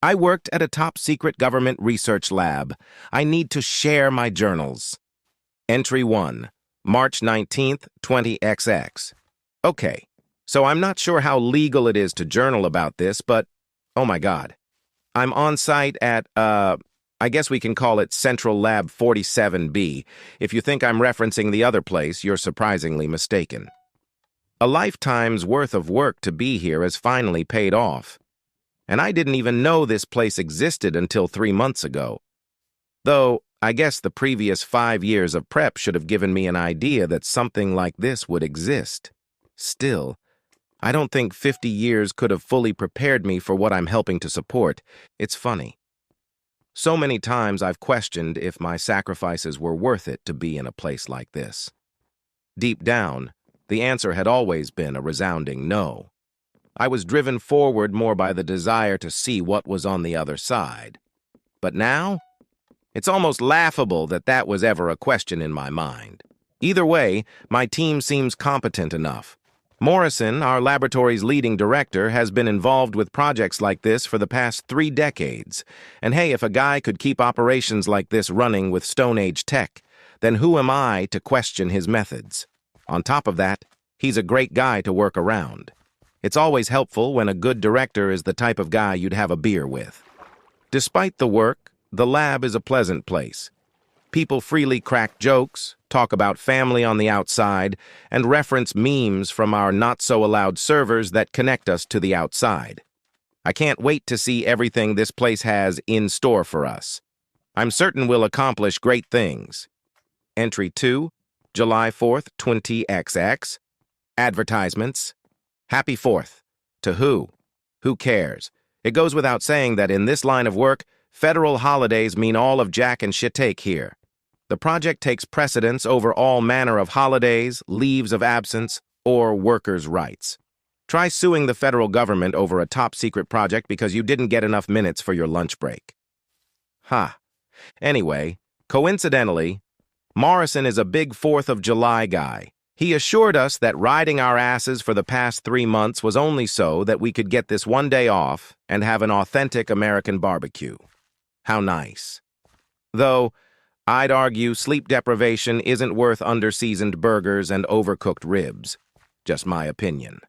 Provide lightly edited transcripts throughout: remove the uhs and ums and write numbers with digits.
I worked at a top-secret government research lab. I need to share my journals. Entry 1, March 19th, 20XX. Okay, so I'm not sure how legal it is to journal about this, but, oh my God. I'm on site at, I guess we can call it Central Lab 47B. If you think I'm referencing the other place, you're surprisingly mistaken. A lifetime's worth of work to be here has finally paid off. And I didn't even know this place existed until 3 months ago. Though, I guess the previous 5 years of prep should have given me an idea that something like this would exist. Still, I don't think 50 years could have fully prepared me for what I'm helping to support. It's funny. So many times I've questioned if my sacrifices were worth it to be in a place like this. Deep down, the answer had always been a resounding no. I was driven forward more by the desire to see what was on the other side. But now, it's almost laughable that that was ever a question in my mind. Either way, my team seems competent enough. Morrison, our laboratory's leading director, has been involved with projects like this for the past 3 decades. And hey, if a guy could keep operations like this running with Stone Age tech, then who am I to question his methods? On top of that, he's a great guy to work around. It's always helpful when a good director is the type of guy you'd have a beer with. Despite the work, the lab is a pleasant place. People freely crack jokes, talk about family on the outside, and reference memes from our not-so-allowed servers that connect us to the outside. I can't wait to see everything this place has in store for us. I'm certain we'll accomplish great things. Entry 2, July 4th, 20XX. Advertisements. Happy 4th. To who? Who cares? It goes without saying that in this line of work, federal holidays mean all of Jack and shitake here. The project takes precedence over all manner of holidays, leaves of absence, or workers' rights. Try suing the federal government over a top-secret project because you didn't get enough minutes for your lunch break. Ha. Anyway, coincidentally, Morrison is a big 4th of July guy. He assured us that riding our asses for the past 3 months was only so that we could get this one day off and have an authentic American barbecue. How nice. Though, I'd argue sleep deprivation isn't worth under-seasoned burgers and overcooked ribs. Just my opinion.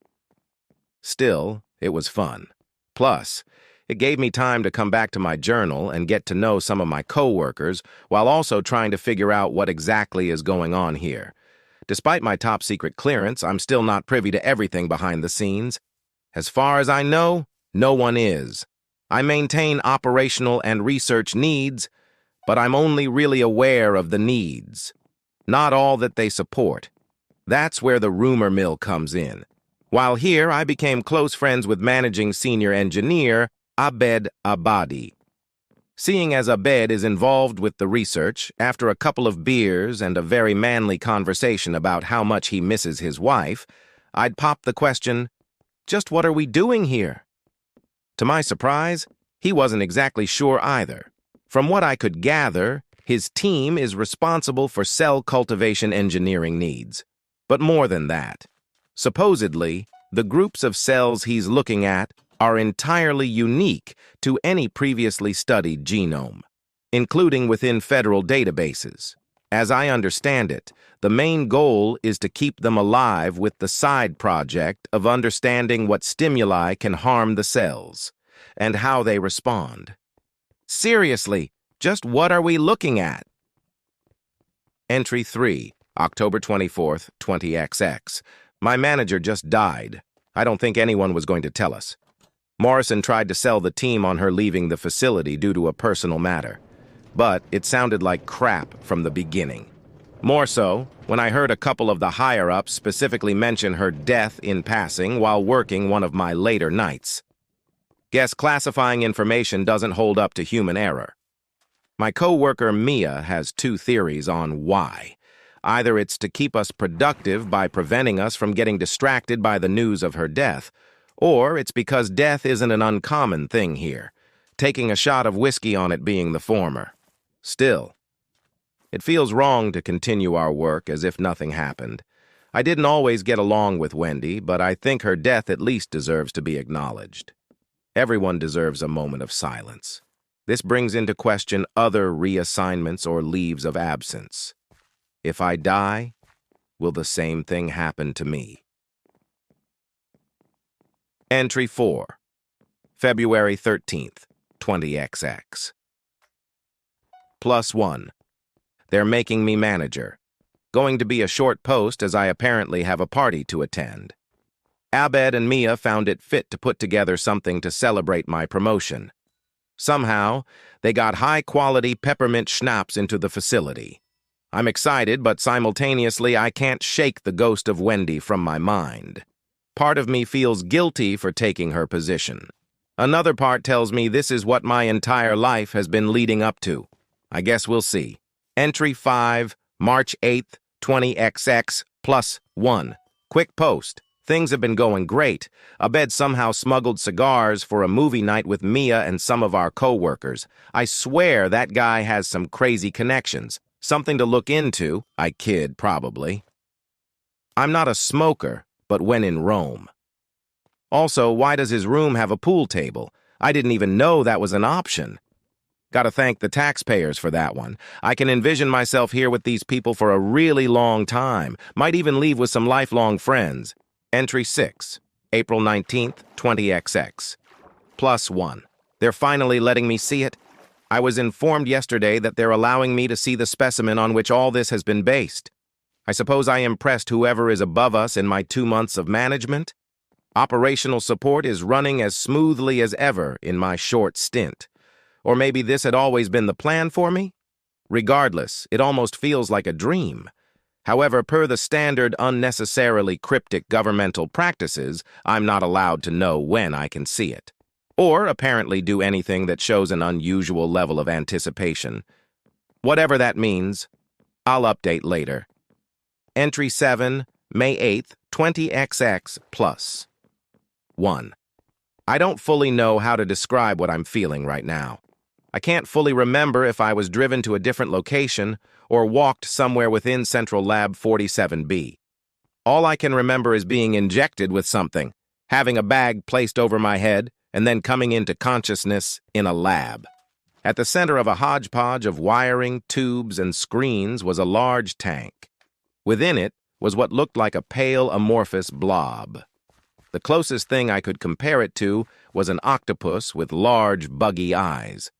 Still, it was fun. Plus, it gave me time to come back to my journal and get to know some of my coworkers while also trying to figure out what exactly is going on here. Despite my top-secret clearance, I'm still not privy to everything behind the scenes. As far as I know, no one is. I maintain operational and research needs, but I'm only really aware of the needs, not all that they support. That's where the rumor mill comes in. While here, I became close friends with managing senior engineer Abed Abadi. Seeing as Abed is involved with the research, after a couple of beers and a very manly conversation about how much he misses his wife, I'd pop the question, just what are we doing here? To my surprise, he wasn't exactly sure either. From what I could gather, his team is responsible for cell cultivation engineering needs. But more than that. Supposedly, the groups of cells he's looking at are entirely unique to any previously studied genome, including within federal databases. As I understand it, the main goal is to keep them alive with the side project of understanding what stimuli can harm the cells and how they respond. Seriously, just what are we looking at? Entry 3, October 24th, 20XX. My manager just died. I don't think anyone was going to tell us. Morrison tried to sell the team on her leaving the facility due to a personal matter, but it sounded like crap from the beginning. More so, when I heard a couple of the higher-ups specifically mention her death in passing while working one of my later nights. Guess classifying information doesn't hold up to human error. My coworker Mia has 2 theories on why. Either it's to keep us productive by preventing us from getting distracted by the news of her death, or it's because death isn't an uncommon thing here, taking a shot of whiskey on it being the former. Still, it feels wrong to continue our work as if nothing happened. I didn't always get along with Wendy, but I think her death at least deserves to be acknowledged. Everyone deserves a moment of silence. This brings into question other reassignments or leaves of absence. If I die, will the same thing happen to me? Entry 4, February 13th, 20XX. +1. They're making me manager. Going to be a short post as I apparently have a party to attend. Abed and Mia found it fit to put together something to celebrate my promotion. Somehow, they got high-quality peppermint schnapps into the facility. I'm excited, but simultaneously I can't shake the ghost of Wendy from my mind. Part of me feels guilty for taking her position. Another part tells me this is what my entire life has been leading up to. I guess we'll see. Entry 5, March 8th, 20XX, +1. Quick post. Things have been going great. Abed somehow smuggled cigars for a movie night with Mia and some of our co-workers. I swear that guy has some crazy connections. Something to look into. I kid, probably. I'm not a smoker, but when in Rome. Also, why does his room have a pool table? I didn't even know that was an option. Gotta thank the taxpayers for that one. I can envision myself here with these people for a really long time. Might even leave with some lifelong friends. Entry 6, April 19th, 20XX. +1. They're finally letting me see it. I was informed yesterday that they're allowing me to see the specimen on which all this has been based. I suppose I impressed whoever is above us in my 2 months of management. Operational support is running as smoothly as ever in my short stint. Or maybe this had always been the plan for me? Regardless, it almost feels like a dream. However, per the standard unnecessarily cryptic governmental practices, I'm not allowed to know when I can see it. Or apparently do anything that shows an unusual level of anticipation. Whatever that means, I'll update later. Entry 7, May 8th, 20XX +1. I don't fully know how to describe what I'm feeling right now. I can't fully remember if I was driven to a different location or walked somewhere within Central Lab 47B. All I can remember is being injected with something, having a bag placed over my head, and then coming into consciousness in a lab. At the center of a hodgepodge of wiring, tubes, and screens was a large tank. Within it was what looked like a pale, amorphous blob. The closest thing I could compare it to was an octopus with large, buggy eyes.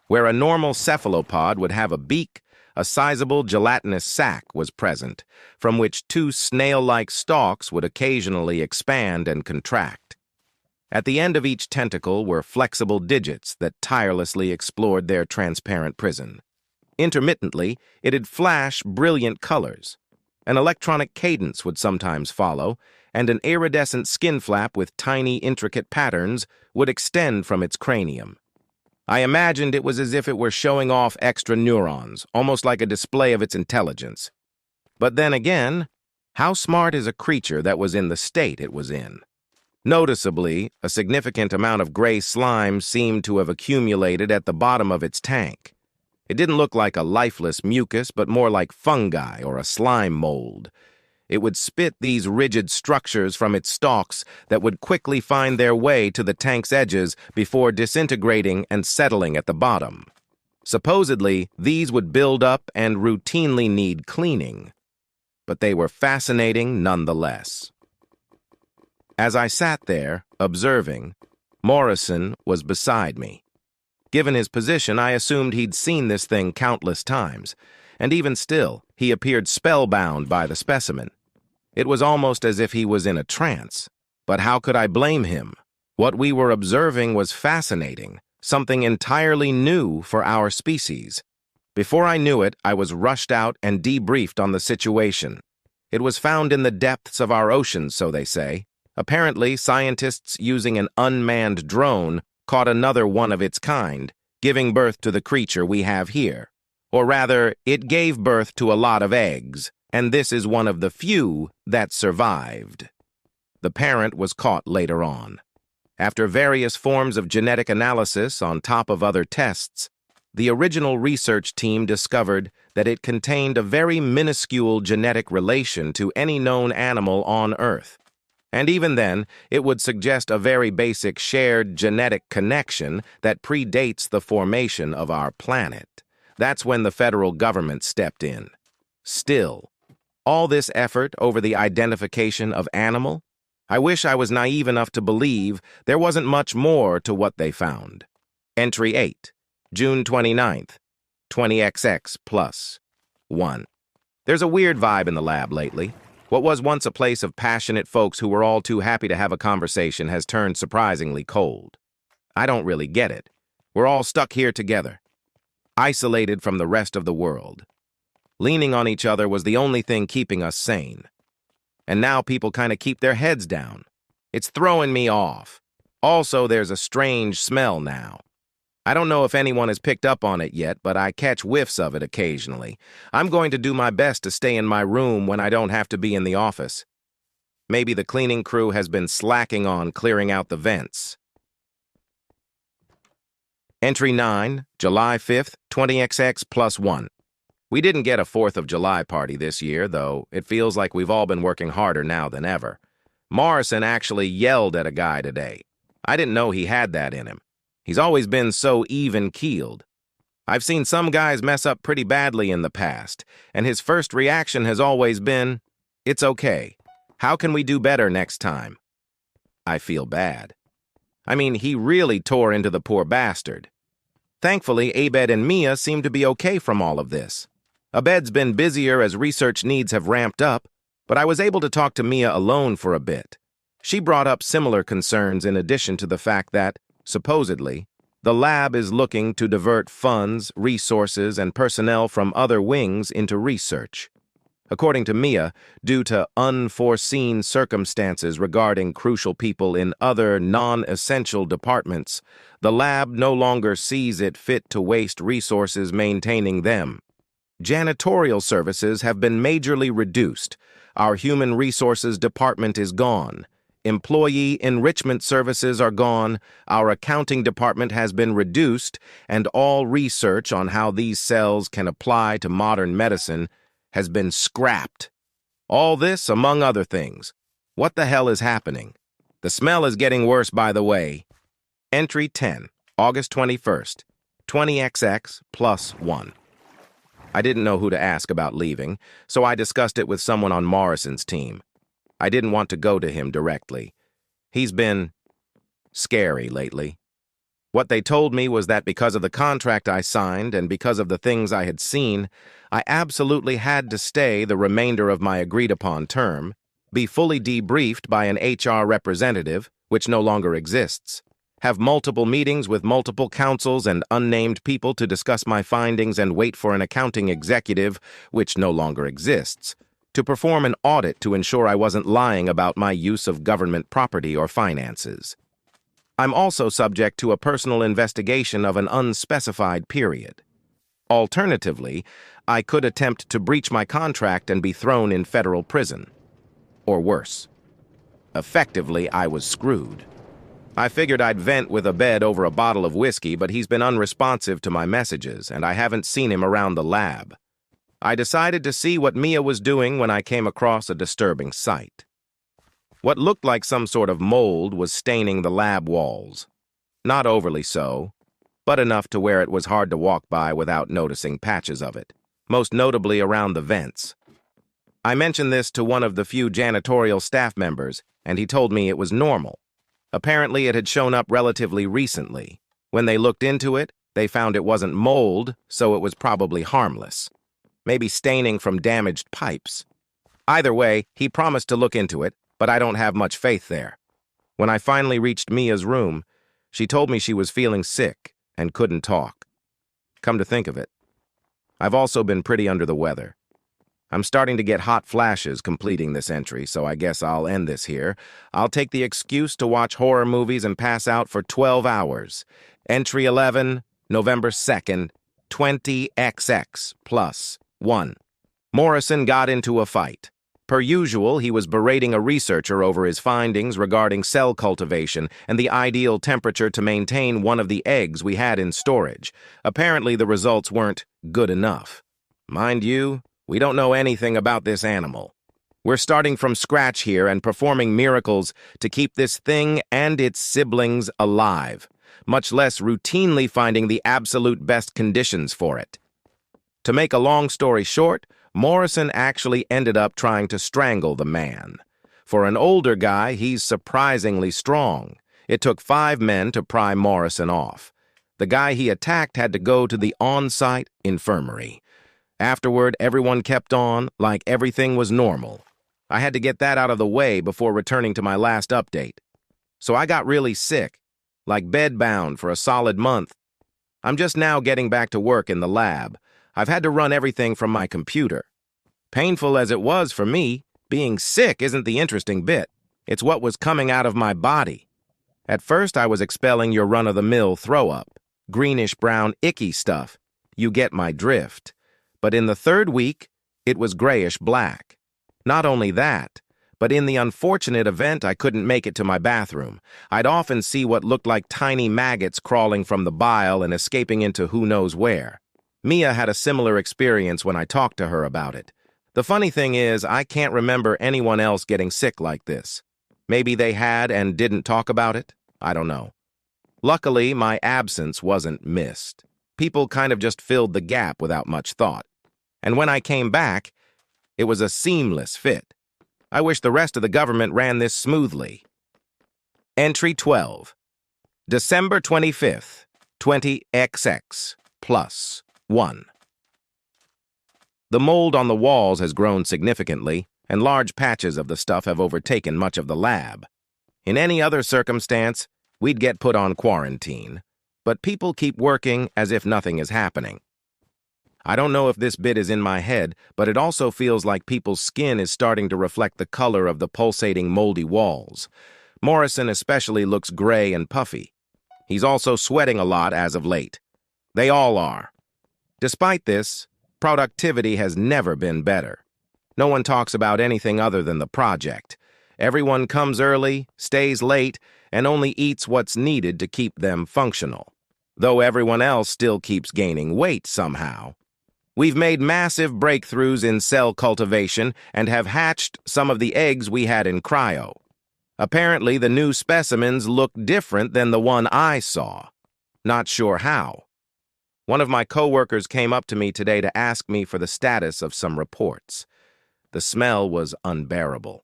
Where a normal cephalopod would have a beak, a sizable gelatinous sac was present, from which 2 snail-like stalks would occasionally expand and contract. At the end of each tentacle were flexible digits that tirelessly explored their transparent prison. Intermittently, it'd flash brilliant colors. An electronic cadence would sometimes follow, and an iridescent skin flap with tiny, intricate patterns would extend from its cranium. I imagined it was as if it were showing off extra neurons, almost like a display of its intelligence. But then again, how smart is a creature that was in the state it was in? Noticeably, a significant amount of gray slime seemed to have accumulated at the bottom of its tank. It didn't look like a lifeless mucus, but more like fungi or a slime mold. It would spit these rigid structures from its stalks that would quickly find their way to the tank's edges before disintegrating and settling at the bottom. Supposedly, these would build up and routinely need cleaning. But they were fascinating nonetheless. As I sat there, observing, Morrison was beside me. Given his position, I assumed he'd seen this thing countless times, and even still, he appeared spellbound by the specimen. It was almost as if he was in a trance. But how could I blame him? What we were observing was fascinating, something entirely new for our species. Before I knew it, I was rushed out and debriefed on the situation. It was found in the depths of our oceans, so they say. Apparently, scientists using an unmanned drone caught another one of its kind, giving birth to the creature we have here. Or rather, it gave birth to a lot of eggs, and this is one of the few that survived. The parent was caught later on. After various forms of genetic analysis on top of other tests, the original research team discovered that it contained a very minuscule genetic relation to any known animal on Earth. And even then, it would suggest a very basic shared genetic connection that predates the formation of our planet. That's when the federal government stepped in. Still, all this effort over the identification of animal? I wish I was naive enough to believe there wasn't much more to what they found. Entry 8, June 29th, 20XX plus 1. There's a weird vibe in the lab lately. What was once a place of passionate folks who were all too happy to have a conversation has turned surprisingly cold. I don't really get it. We're all stuck here together, isolated from the rest of the world. Leaning on each other was the only thing keeping us sane. And now people kind of keep their heads down. It's throwing me off. Also, there's a strange smell now. I don't know if anyone has picked up on it yet, but I catch whiffs of it occasionally. I'm going to do my best to stay in my room when I don't have to be in the office. Maybe the cleaning crew has been slacking on clearing out the vents. Entry 9, July 5th, 20XX plus 1. We didn't get a 4th of July party this year, though it feels like we've all been working harder now than ever. Morrison actually yelled at a guy today. I didn't know he had that in him. He's always been so even-keeled. I've seen some guys mess up pretty badly in the past, and his first reaction has always been, "It's okay. How can we do better next time?" I feel bad. I mean, he really tore into the poor bastard. Thankfully, Abed and Mia seem to be okay from all of this. Abed's been busier as research needs have ramped up, but I was able to talk to Mia alone for a bit. She brought up similar concerns in addition to the fact that, supposedly, the lab is looking to divert funds, resources, and personnel from other wings into research. According to Mia, due to unforeseen circumstances regarding crucial people in other non-essential departments, the lab no longer sees it fit to waste resources maintaining them. Janitorial services have been majorly reduced. Our human resources department is gone. Employee enrichment services are gone. Our accounting department has been reduced, and all research on how these cells can apply to modern medicine has been scrapped. All this, among other things. What the hell is happening? The smell is getting worse, by the way. Entry 10, August 21st, 20XX plus 1. I didn't know who to ask about leaving, so I discussed it with someone on Morrison's team. I didn't want to go to him directly. He's been scary lately. What they told me was that because of the contract I signed and because of the things I had seen, I absolutely had to stay the remainder of my agreed-upon term, be fully debriefed by an HR representative, which no longer exists, have multiple meetings with multiple councils and unnamed people to discuss my findings and wait for an accounting executive, which no longer exists, to perform an audit to ensure I wasn't lying about my use of government property or finances. I'm also subject to a personal investigation of an unspecified period. Alternatively, I could attempt to breach my contract and be thrown in federal prison. Or worse. Effectively, I was screwed. I figured I'd vent with Abed over a bottle of whiskey, but he's been unresponsive to my messages, and I haven't seen him around the lab. I decided to see what Mia was doing when I came across a disturbing sight. What looked like some sort of mold was staining the lab walls. Not overly so, but enough to where it was hard to walk by without noticing patches of it, most notably around the vents. I mentioned this to one of the few janitorial staff members, and he told me it was normal. Apparently, it had shown up relatively recently. When they looked into it, they found it wasn't mold, so it was probably harmless. Maybe staining from damaged pipes. Either way, he promised to look into it, but I don't have much faith there. When I finally reached Mia's room, she told me she was feeling sick and couldn't talk. Come to think of it, I've also been pretty under the weather. I'm starting to get hot flashes completing this entry, so I guess I'll end this here. I'll take the excuse to watch horror movies and pass out for 12 hours. Entry 11, November 2nd, 20XX plus 1. Morrison got into a fight. Per usual, he was berating a researcher over his findings regarding cell cultivation and the ideal temperature to maintain one of the eggs we had in storage. Apparently, the results weren't good enough. Mind you, we don't know anything about this animal. We're starting from scratch here and performing miracles to keep this thing and its siblings alive, much less routinely finding the absolute best conditions for it. To make a long story short, Morrison actually ended up trying to strangle the man. For an older guy, he's surprisingly strong. It took 5 men to pry Morrison off. The guy he attacked had to go to the on-site infirmary. Afterward, everyone kept on like everything was normal. I had to get that out of the way before returning to my last update. So I got really sick, like bedbound for a solid month. I'm just now getting back to work in the lab. I've had to run everything from my computer. Painful as it was for me, being sick isn't the interesting bit. It's what was coming out of my body. At first, I was expelling your run-of-the-mill throw-up, greenish-brown icky stuff. You get my drift. But in the 3rd week, it was grayish-black. Not only that, but in the unfortunate event I couldn't make it to my bathroom, I'd often see what looked like tiny maggots crawling from the bile and escaping into who knows where. Mia had a similar experience when I talked to her about it. The funny thing is, I can't remember anyone else getting sick like this. Maybe they had and didn't talk about it? I don't know. Luckily, my absence wasn't missed. People kind of just filled the gap without much thought. And when I came back, it was a seamless fit. I wish the rest of the government ran this smoothly. Entry 12. December 25th, 20XX, plus 1. The mold on the walls has grown significantly, and large patches of the stuff have overtaken much of the lab. In any other circumstance, we'd get put on quarantine, but people keep working as if nothing is happening. I don't know if this bit is in my head, but it also feels like people's skin is starting to reflect the color of the pulsating, moldy walls. Morrison especially looks gray and puffy. He's also sweating a lot as of late. They all are. Despite this, productivity has never been better. No one talks about anything other than the project. Everyone comes early, stays late, and only eats what's needed to keep them functional, though everyone else still keeps gaining weight somehow. We've made massive breakthroughs in cell cultivation and have hatched some of the eggs we had in cryo. Apparently, the new specimens look different than the one I saw. Not sure how. One of my coworkers came up to me today to ask me for the status of some reports. The smell was unbearable.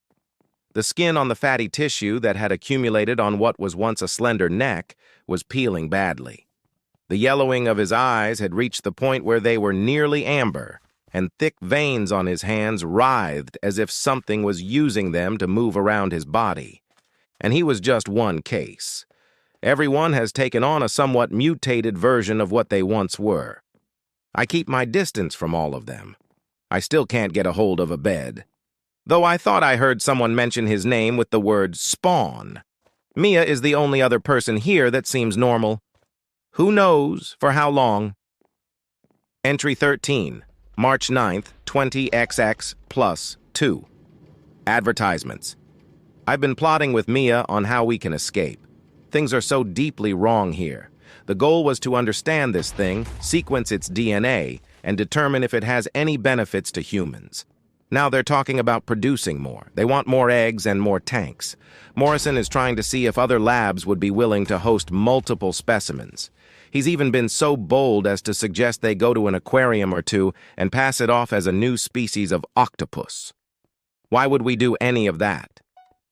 The skin on the fatty tissue that had accumulated on what was once a slender neck was peeling badly. The yellowing of his eyes had reached the point where they were nearly amber, and thick veins on his hands writhed as if something was using them to move around his body. And he was just one case. Everyone has taken on a somewhat mutated version of what they once were. I keep my distance from all of them. I still can't get a hold of a bed. Though I thought I heard someone mention his name with the word spawn. Mia is the only other person here that seems normal. Who knows for how long? Entry 13, March 9th, 20XX plus 2. Advertisements. I've been plotting with Mia on how we can escape. Things are so deeply wrong here. The goal was to understand this thing, sequence its DNA, and determine if it has any benefits to humans. Now they're talking about producing more. They want more eggs and more tanks. Morrison is trying to see if other labs would be willing to host multiple specimens. He's even been so bold as to suggest they go to an aquarium or two and pass it off as a new species of octopus. Why would we do any of that?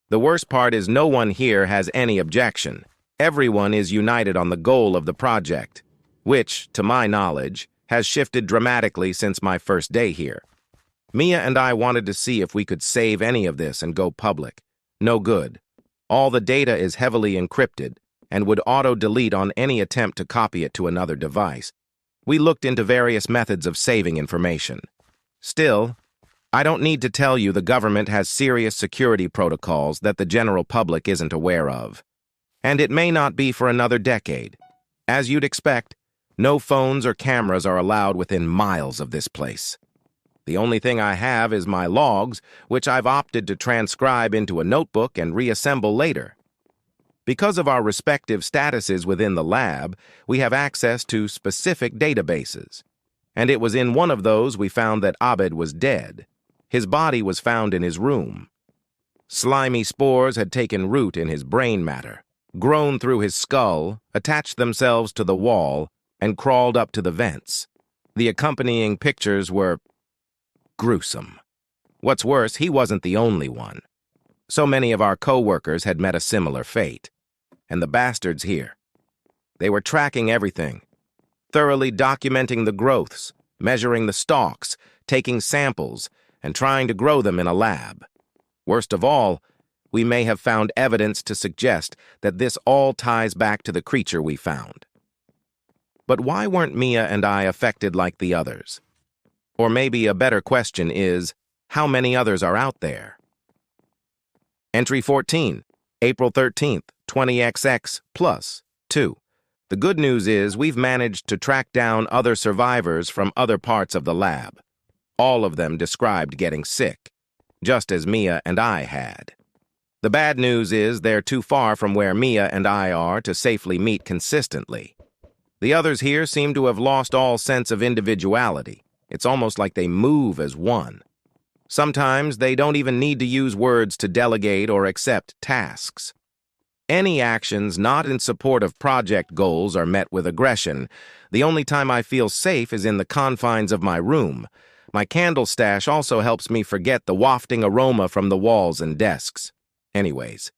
The worst part is no one here has any objection. Everyone is united on the goal of the project, which, to my knowledge, has shifted dramatically since my first day here. Mia and I wanted to see if we could save any of this and go public. No good. All the data is heavily encrypted and would auto-delete on any attempt to copy it to another device. We looked into various methods of saving information. Still, I don't need to tell you the government has serious security protocols that the general public isn't aware of. And it may not be for another decade. As you'd expect, no phones or cameras are allowed within miles of this place. The only thing I have is my logs, which I've opted to transcribe into a notebook and reassemble later. Because of our respective statuses within the lab, we have access to specific databases. And it was in one of those we found that Abed was dead. His body was found in his room. Slimy spores had taken root in his brain matter, grown through his skull, attached themselves to the wall, and crawled up to the vents. The accompanying pictures were gruesome. What's worse, he wasn't the only one. So many of our co-workers had met a similar fate. And the bastards here. They were tracking everything, thoroughly documenting the growths, measuring the stalks, taking samples, and trying to grow them in a lab. Worst of all, we may have found evidence to suggest that this all ties back to the creature we found. But why weren't Mia and I affected like the others? Or maybe a better question is, how many others are out there? Entry 14, April 13th, 20XX plus 2. The good news is we've managed to track down other survivors from other parts of the lab. All of them described getting sick, just as Mia and I had. The bad news is they're too far from where Mia and I are to safely meet consistently. The others here seem to have lost all sense of individuality. It's almost like they move as one. Sometimes they don't even need to use words to delegate or accept tasks. Any actions not in support of project goals are met with aggression. The only time I feel safe is in the confines of my room. My candle stash also helps me forget the wafting aroma from the walls and desks. Anyways,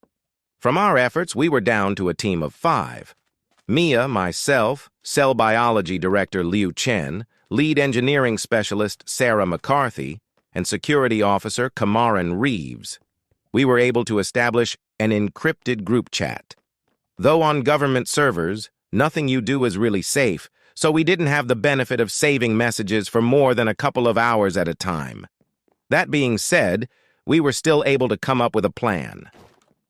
from our efforts, we were down to a team of 5. Mia, myself, Cell Biology Director Liu Chen, Lead Engineering Specialist Sarah McCarthy, and Security Officer Kamaran Reeves. We were able to establish an encrypted group chat. Though on government servers, nothing you do is really safe, so we didn't have the benefit of saving messages for more than a couple of hours at a time. That being said, we were still able to come up with a plan.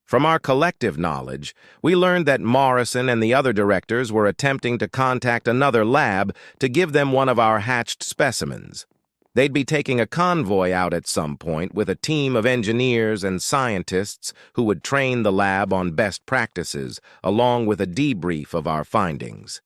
From our collective knowledge, we learned that Morrison and the other directors were attempting to contact another lab to give them one of our hatched specimens. They'd be taking a convoy out at some point with a team of engineers and scientists who would train the lab on best practices, along with a debrief of our findings.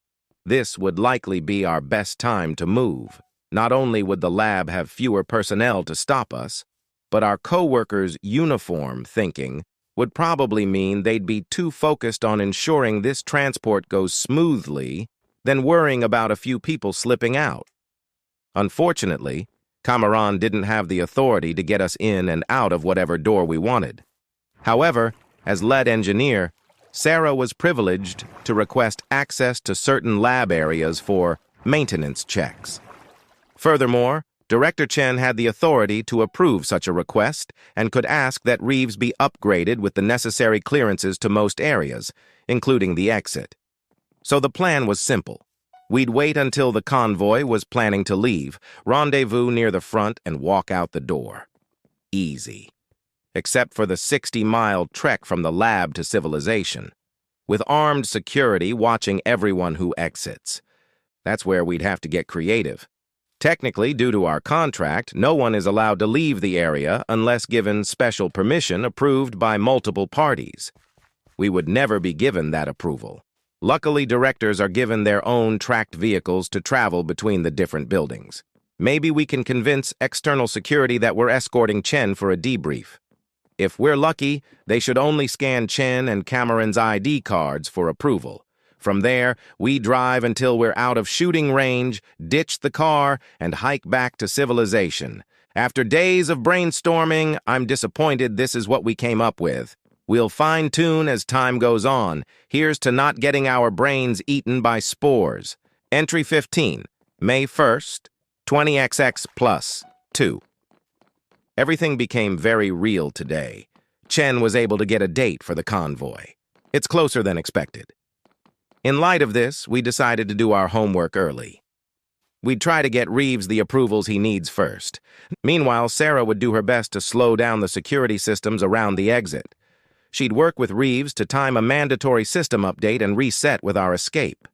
This would likely be our best time to move. Not only would the lab have fewer personnel to stop us, but our co-workers' uniform thinking would probably mean they'd be too focused on ensuring this transport goes smoothly than worrying about a few people slipping out. Unfortunately, Kamaran didn't have the authority to get us in and out of whatever door we wanted. However, as lead engineer, Sarah was privileged to request access to certain lab areas for maintenance checks. Furthermore, Director Chen had the authority to approve such a request and could ask that Reeves be upgraded with the necessary clearances to most areas, including the exit. So the plan was simple. We'd wait until the convoy was planning to leave, rendezvous near the front, and walk out the door. Easy. Except for the 60-mile trek from the lab to civilization, with armed security watching everyone who exits. That's where we'd have to get creative. Technically, due to our contract, no one is allowed to leave the area unless given special permission approved by multiple parties. We would never be given that approval. Luckily, directors are given their own tracked vehicles to travel between the different buildings. Maybe we can convince external security that we're escorting Chen for a debrief. If we're lucky, they should only scan Chen and Cameron's ID cards for approval. From there, we drive until we're out of shooting range, ditch the car, and hike back to civilization. After days of brainstorming, I'm disappointed this is what we came up with. We'll fine-tune as time goes on. Here's to not getting our brains eaten by spores. Entry 15, May 1st, 20XX plus 2. Everything became very real today. Chen was able to get a date for the convoy. It's closer than expected. In light of this, we decided to do our homework early. We'd try to get Reeves the approvals he needs first. Meanwhile, Sarah would do her best to slow down the security systems around the exit. She'd work with Reeves to time a mandatory system update and reset with our escape.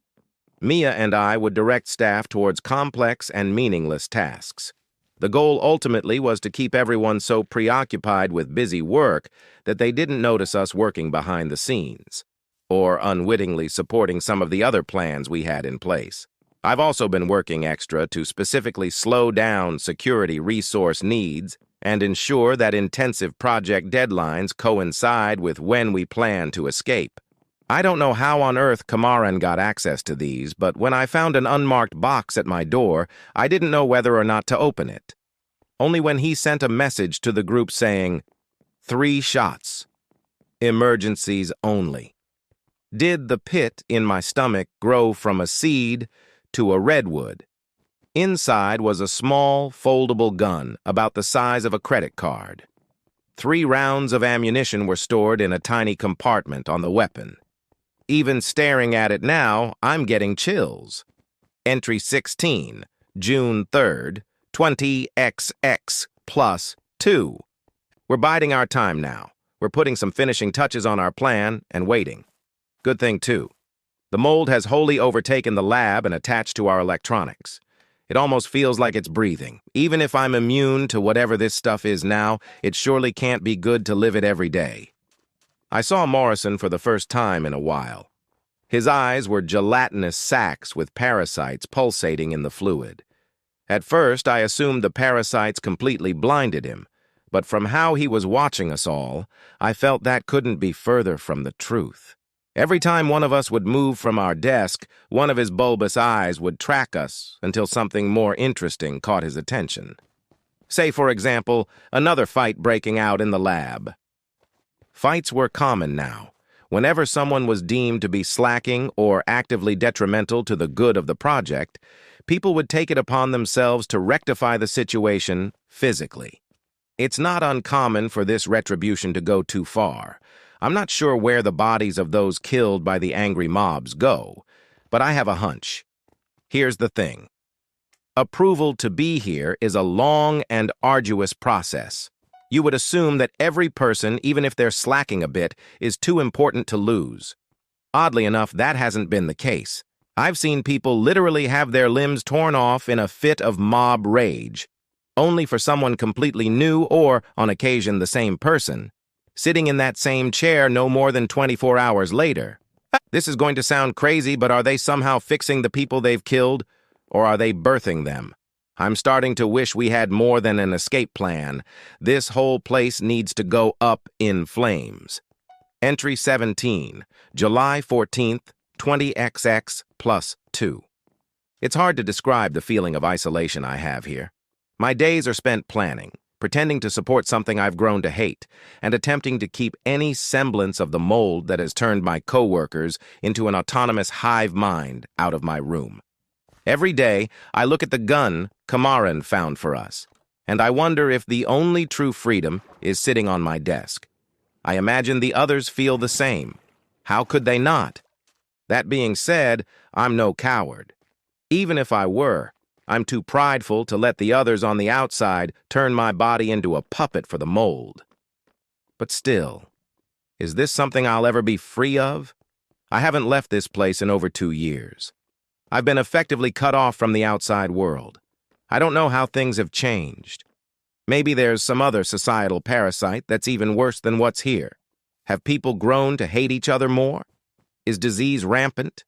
Mia and I would direct staff towards complex and meaningless tasks. The goal ultimately was to keep everyone so preoccupied with busy work that they didn't notice us working behind the scenes, or unwittingly supporting some of the other plans we had in place. I've also been working extra to specifically slow down security resource needs and ensure that intensive project deadlines coincide with when we plan to escape. I don't know how on earth Kamaran got access to these, but when I found an unmarked box at my door, I didn't know whether or not to open it. Only when he sent a message to the group saying, 3 shots. Emergencies only. Did the pit in my stomach grow from a seed to a redwood? Inside was a small, foldable gun about the size of a credit card. 3 rounds of ammunition were stored in a tiny compartment on the weapon. Even staring at it now, I'm getting chills. Entry 16, June 3rd, 20XX plus 2. We're biding our time now. We're putting some finishing touches on our plan and waiting. Good thing, too. The mold has wholly overtaken the lab and attached to our electronics. It almost feels like it's breathing. Even if I'm immune to whatever this stuff is now, it surely can't be good to live it every day. I saw Morrison for the first time in a while. His eyes were gelatinous sacs with parasites pulsating in the fluid. At first, I assumed the parasites completely blinded him, but from how he was watching us all, I felt that couldn't be further from the truth. Every time one of us would move from our desk, one of his bulbous eyes would track us until something more interesting caught his attention. Say, for example, another fight breaking out in the lab. Fights were common now. Whenever someone was deemed to be slacking or actively detrimental to the good of the project, people would take it upon themselves to rectify the situation physically. It's not uncommon for this retribution to go too far. I'm not sure where the bodies of those killed by the angry mobs go, but I have a hunch. Here's the thing. Approval to be here is a long and arduous process. You would assume that every person, even if they're slacking a bit, is too important to lose. Oddly enough, that hasn't been the case. I've seen people literally have their limbs torn off in a fit of mob rage, only for someone completely new or, on occasion, the same person, sitting in that same chair no more than 24 hours later. This is going to sound crazy, but are they somehow fixing the people they've killed, or are they birthing them? I'm starting to wish we had more than an escape plan. This whole place needs to go up in flames. Entry 17, July 14th, 20XX plus 2. It's hard to describe the feeling of isolation I have here. My days are spent planning, pretending to support something I've grown to hate, and attempting to keep any semblance of the mold that has turned my coworkers into an autonomous hive mind out of my room. Every day, I look at the gun Kamaran found for us, and I wonder if the only true freedom is sitting on my desk. I imagine the others feel the same. How could they not? That being said, I'm no coward. Even if I were, I'm too prideful to let the others on the outside turn my body into a puppet for the mold. But still, is this something I'll ever be free of? I haven't left this place in over 2 years. I've been effectively cut off from the outside world. I don't know how things have changed. Maybe there's some other societal parasite that's even worse than what's here. Have people grown to hate each other more? Is disease rampant?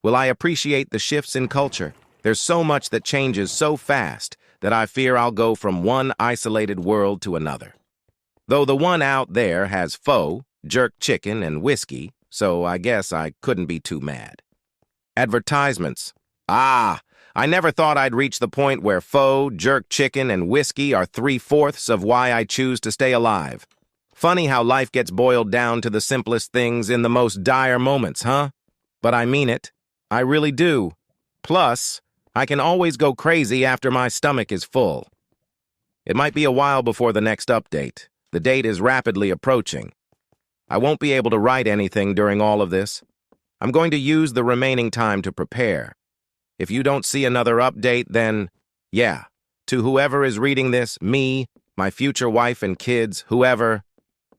Will I appreciate the shifts in culture? There's so much that changes so fast that I fear I'll go from one isolated world to another. Though the one out there has pho, jerk chicken, and whiskey, so I guess I couldn't be too mad. Advertisements. I never thought I'd reach the point where pho, jerk chicken, and whiskey are 3/4 of why I choose to stay alive. Funny how life gets boiled down to the simplest things in the most dire moments, huh? But I mean it. I really do. Plus, I can always go crazy after my stomach is full. It might be a while before the next update. The date is rapidly approaching. I won't be able to write anything during all of this. I'm going to use the remaining time to prepare. If you don't see another update, then, yeah, to whoever is reading this, me, my future wife and kids, whoever,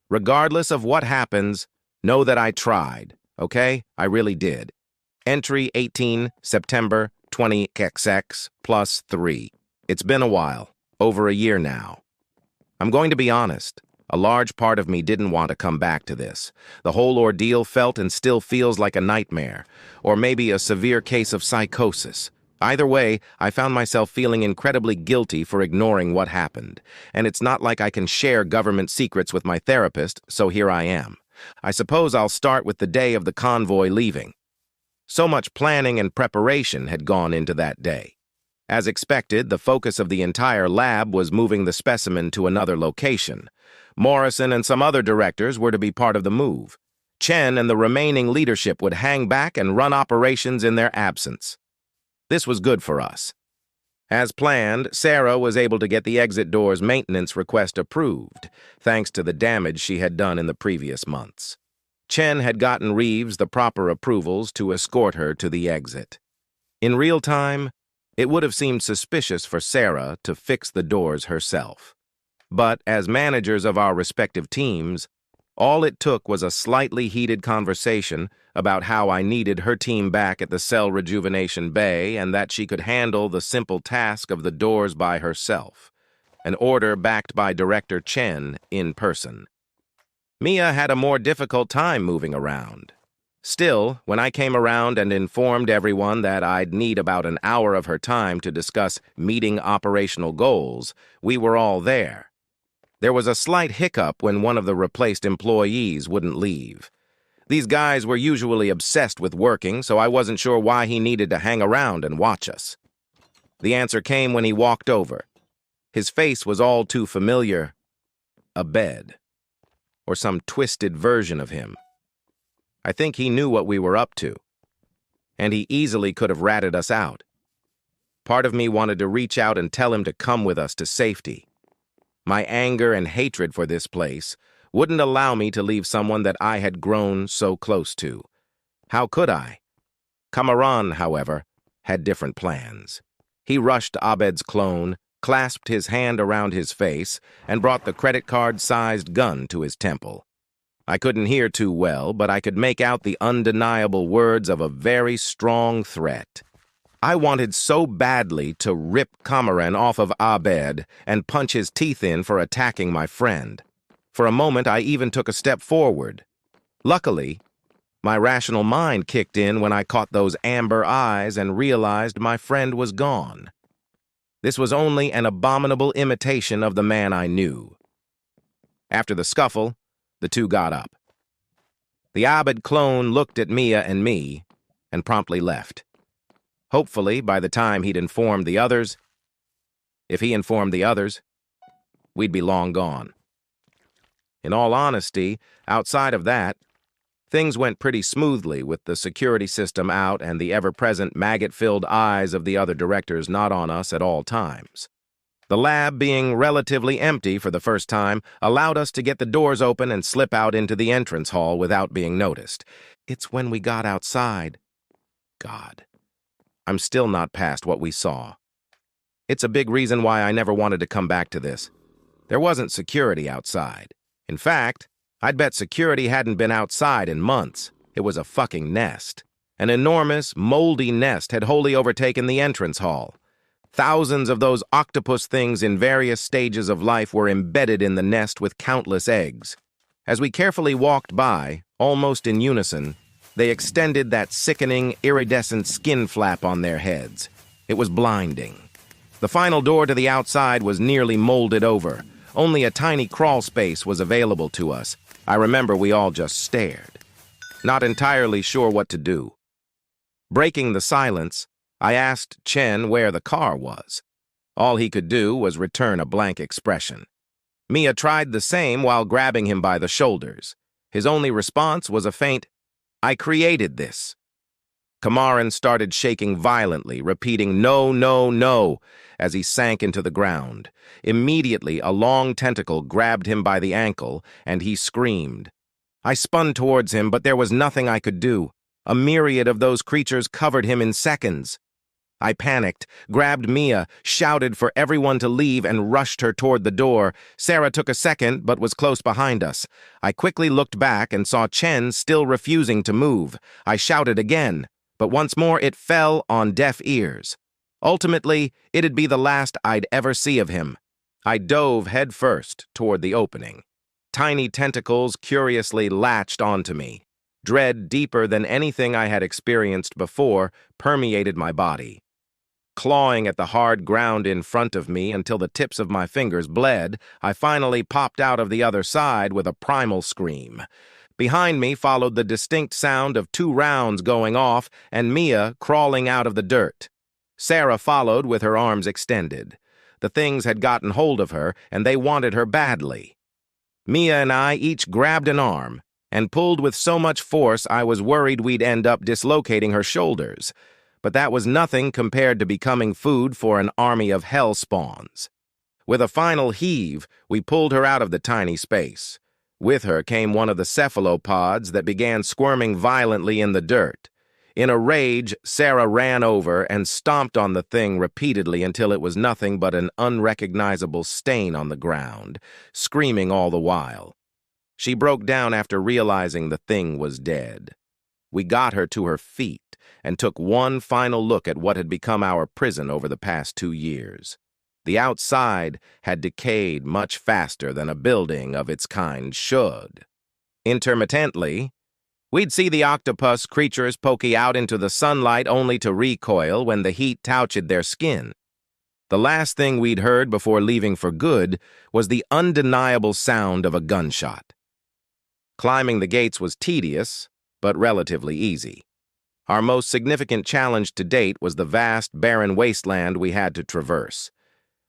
regardless of what happens, know that I tried, okay? I really did. Entry 18, September 20XX plus 3. It's been a while, over a year now. I'm going to be honest. A large part of me didn't want to come back to this. The whole ordeal felt and still feels like a nightmare, or maybe a severe case of psychosis. Either way, I found myself feeling incredibly guilty for ignoring what happened, and it's not like I can share government secrets with my therapist, so here I am. I suppose I'll start with the day of the convoy leaving. So much planning and preparation had gone into that day. As expected, the focus of the entire lab was moving the specimen to another location. Morrison and some other directors were to be part of the move. Chen and the remaining leadership would hang back and run operations in their absence. This was good for us. As planned, Sarah was able to get the exit door's maintenance request approved, thanks to the damage she had done in the previous months. Chen had gotten Reeves the proper approvals to escort her to the exit. In real time, it would have seemed suspicious for Sarah to fix the doors herself. But as managers of our respective teams, all it took was a slightly heated conversation about how I needed her team back at the cell rejuvenation bay and that she could handle the simple task of the doors by herself, an order backed by Director Chen in person. Mia had a more difficult time moving around. Still, when I came around and informed everyone that I'd need about an hour of her time to discuss meeting operational goals, we were all there. There was a slight hiccup when one of the replaced employees wouldn't leave. These guys were usually obsessed with working, so I wasn't sure why he needed to hang around and watch us. The answer came when he walked over. His face was all too familiar. A bed. Or some twisted version of him. I think he knew what we were up to. And he easily could have ratted us out. Part of me wanted to reach out and tell him to come with us to safety. My anger and hatred for this place wouldn't allow me to leave someone that I had grown so close to. How could I? Kamaran, however, had different plans. He rushed Abed's clone, clasped his hand around his face, and brought the credit card-sized gun to his temple. I couldn't hear too well, but I could make out the undeniable words of a very strong threat. I wanted so badly to rip Kamaran off of Abed and punch his teeth in for attacking my friend. For a moment, I even took a step forward. Luckily, my rational mind kicked in when I caught those amber eyes and realized my friend was gone. This was only an abominable imitation of the man I knew. After the scuffle, the two got up. The Abed clone looked at Mia and me and promptly left. Hopefully, by the time he'd informed the others, if he informed the others, we'd be long gone. In all honesty, outside of that, things went pretty smoothly with the security system out and the ever-present maggot-filled eyes of the other directors not on us at all times. The lab, being relatively empty for the first time, allowed us to get the doors open and slip out into the entrance hall without being noticed. It's when we got outside. God. I'm still not past what we saw. It's a big reason why I never wanted to come back to this. There wasn't security outside. In fact, I'd bet security hadn't been outside in months. It was a fucking nest. An enormous, moldy nest had wholly overtaken the entrance hall. Thousands of those octopus things in various stages of life were embedded in the nest with countless eggs. As we carefully walked by, almost in unison, they extended that sickening, iridescent skin flap on their heads. It was blinding. The final door to the outside was nearly molded over. Only a tiny crawl space was available to us. I remember we all just stared, not entirely sure what to do. Breaking the silence, I asked Chen where the car was. All he could do was return a blank expression. Mia tried the same while grabbing him by the shoulders. His only response was a faint, "I created this." Kamaran started shaking violently, repeating, "No, no, no," as he sank into the ground. Immediately, a long tentacle grabbed him by the ankle, and he screamed. I spun towards him, but there was nothing I could do. A myriad of those creatures covered him in seconds. I panicked, grabbed Mia, shouted for everyone to leave, and rushed her toward the door. Sarah took a second, but was close behind us. I quickly looked back and saw Chen still refusing to move. I shouted again, but once more it fell on deaf ears. Ultimately, it'd be the last I'd ever see of him. I dove headfirst toward the opening. Tiny tentacles curiously latched onto me. Dread deeper than anything I had experienced before permeated my body. Clawing at the hard ground in front of me until the tips of my fingers bled, I finally popped out of the other side with a primal scream. Behind me followed the distinct sound of 2 rounds going off and Mia crawling out of the dirt. Sarah followed with her arms extended. The things had gotten hold of her, and they wanted her badly. Mia and I each grabbed an arm and pulled with so much force I was worried we'd end up dislocating her shoulders. But that was nothing compared to becoming food for an army of hell spawns. With a final heave, we pulled her out of the tiny space. With her came one of the cephalopods that began squirming violently in the dirt. In a rage, Sarah ran over and stomped on the thing repeatedly until it was nothing but an unrecognizable stain on the ground, screaming all the while. She broke down after realizing the thing was dead. We got her to her feet and took one final look at what had become our prison over the past 2 years. The outside had decayed much faster than a building of its kind should. Intermittently, we'd see the octopus creatures poking out into the sunlight only to recoil when the heat touched their skin. The last thing we'd heard before leaving for good was the undeniable sound of a gunshot. Climbing the gates was tedious, but relatively easy. Our most significant challenge to date was the vast, barren wasteland we had to traverse.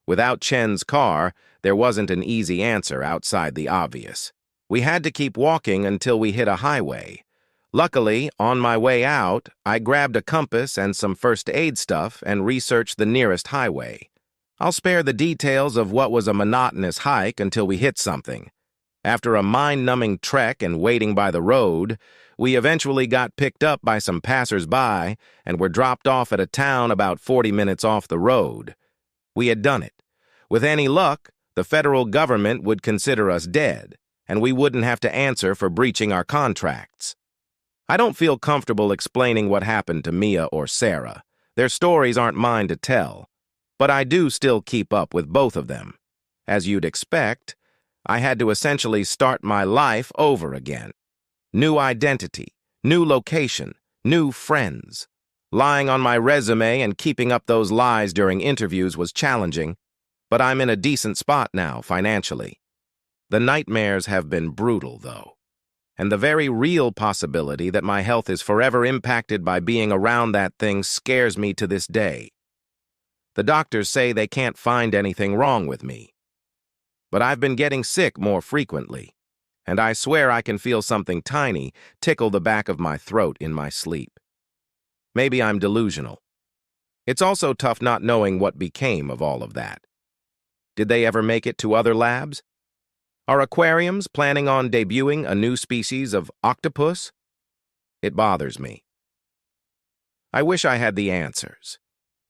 Without Chen's car, there wasn't an easy answer outside the obvious. We had to keep walking until we hit a highway. Luckily, on my way out, I grabbed a compass and some first aid stuff and researched the nearest highway. I'll spare the details of what was a monotonous hike until we hit something. After a mind-numbing trek and waiting by the road, we eventually got picked up by some passers-by and were dropped off at a town about 40 minutes off the road. We had done it. With any luck, the federal government would consider us dead, and we wouldn't have to answer for breaching our contracts. I don't feel comfortable explaining what happened to Mia or Sarah. Their stories aren't mine to tell, but I do still keep up with both of them. As you'd expect, I had to essentially start my life over again. New identity, new location, new friends. Lying on my resume and keeping up those lies during interviews was challenging, but I'm in a decent spot now financially. The nightmares have been brutal, though, and the very real possibility that my health is forever impacted by being around that thing scares me to this day. The doctors say they can't find anything wrong with me, but I've been getting sick more frequently, and I swear I can feel something tiny tickle the back of my throat in my sleep. Maybe I'm delusional. It's also tough not knowing what became of all of that. Did they ever make it to other labs? Are aquariums planning on debuting a new species of octopus? It bothers me. I wish I had the answers.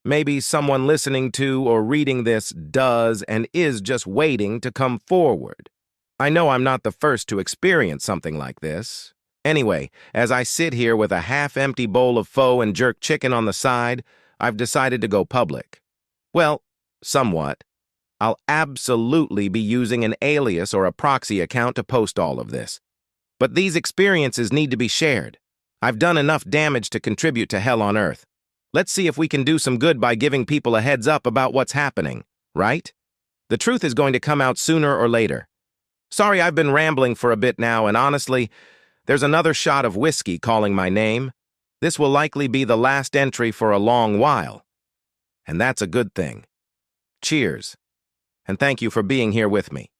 Maybe someone listening to or reading this does and is just waiting to come forward. I know I'm not the first to experience something like this. Anyway, as I sit here with a half-empty bowl of pho and jerk chicken on the side, I've decided to go public. Well, somewhat. I'll absolutely be using an alias or a proxy account to post all of this. But these experiences need to be shared. I've done enough damage to contribute to hell on earth. Let's see if we can do some good by giving people a heads up about what's happening, right? The truth is going to come out sooner or later. Sorry I've been rambling for a bit now, and honestly, there's another shot of whiskey calling my name. This will likely be the last entry for a long while. And that's a good thing. Cheers. And thank you for being here with me.